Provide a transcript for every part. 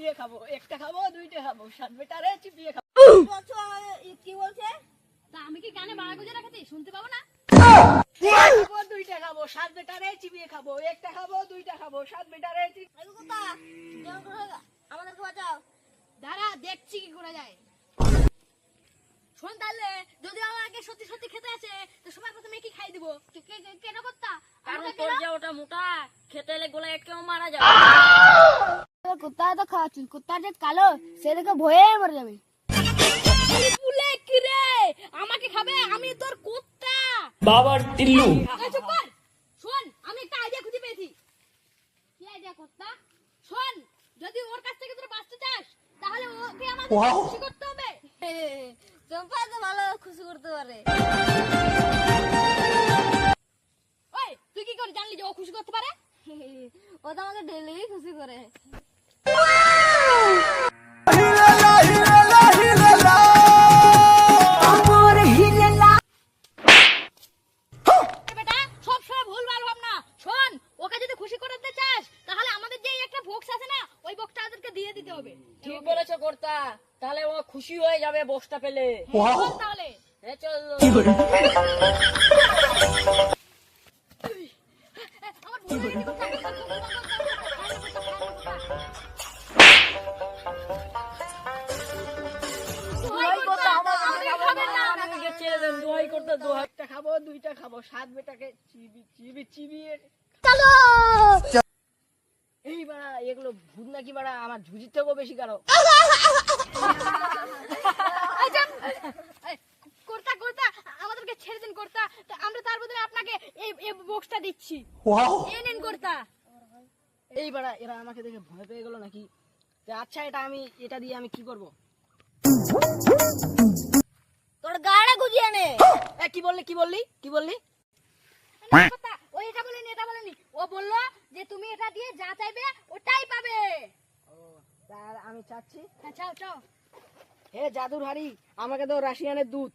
চিবিয়ে খাবো, একটা খাবো দুইটা খাবো, সাত বেটারে চিবিয়ে খাবো। কি বলছে? তা আমি কি কানে বাড়া গুজে রাখছি শুনতে পাবো না? খাবো দুইটা খাবো, সাত বেটারে চিবিয়ে খাবো, একটা খাবো দুইটা খাবো, সাত বেটারে আমাদেরকে বাঁচাও। দাঁড়া দেখছি কি করা যায়। শোন তাহলে যদি আমাকে সত্যি সত্যি খেতে আছে তো সবার প্রথমে কি খাই দিব? কেন করতা? কারণ তোর যে ওটা মোটা খেতে এলে গোলা একটাও মারা যাবে। কুত্তা তো খাওয়াচ্ছি, কুত্তা যে কালো সে দেখে ভয়ে মরে যাবে। পুলে কি রে আমাকে খাবে? আমি তোর কুত্তা বাবার টিল্লু। চুপ কর। শোন আমি একটা আইডিয়া খুঁজে পেয়েছি। কি আইডিয়া কুত্তা? শোন যদি ওর কাছ থেকে তোর বাঁচতে চাস তাহলে ওকে আমাকে খুশি করতে হবে। চম্পা তো ভালো খুশি করতে পারে। ওই তুই কি করে জানলি যে ও খুশি করতে পারে? ও তো আমাকে ডেলি খুশি করে। বেটা সবসময় ভুলভাল ভাবনা। শোন ওকে যদি খুশি করতে চাস তাহলে আমাদের যে একটা বক্স আছে না ওই বক্সটা ওদেরকে দিয়ে দিতে হবে। ঠিক বলেছো কর্তা, তাহলে ও খুশি হয়ে যাবে বক্সটা পেলে। চল তাহলে চল আমার ভুল হয়ে গেছে কুত্তা। একটা খাবো দুইটা খাবো, সাত বেটাকে চিবিয়ে চলো এই বাড়া এগুলো ভূত নাকি বাড়া? আমার ঝুঁজির থেকেও বেশি কারো। কর্তা কর্তা আমাদেরকে ছেড়ে দিন কর্তা, আমরা তার বদলে আপনাকে এই বক্সটা দিচ্ছি। এই নেন কর্তা। এই বাড়া এরা আমাকে দেখে ভয় পেয়ে গেল নাকি? আচ্ছা এটা দিয়ে আমি কি করবো? তোর গাড়ে গুজিয়ে নে। কি বললি কি বললি কি বললি? কর্তা ও এটা বলেনি এটা বলেনি, ও বললো যে তুমি এটা দিয়ে যা চাইবে ওটাই পাবে। তার আমি চাচ্ছি। হ্যাঁ চাও চাও। হে জাদুর হাড়ি আমাকে দাও রাশিয়ানের দুধ।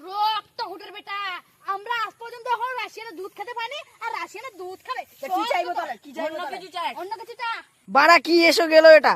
রক্ত হুটের বেটা, আমরা আজ পর্যন্ত এখন রাশিয়ানের দুধ খেতে পাইনি আর রাশিয়ানের দুধ খাবে। কি চাইবো তাহলে? কি চাইবো অন্য তাহলে? কিছু চাই। অন্য কিছু চা। বাড়া কি এসো গেল এটা?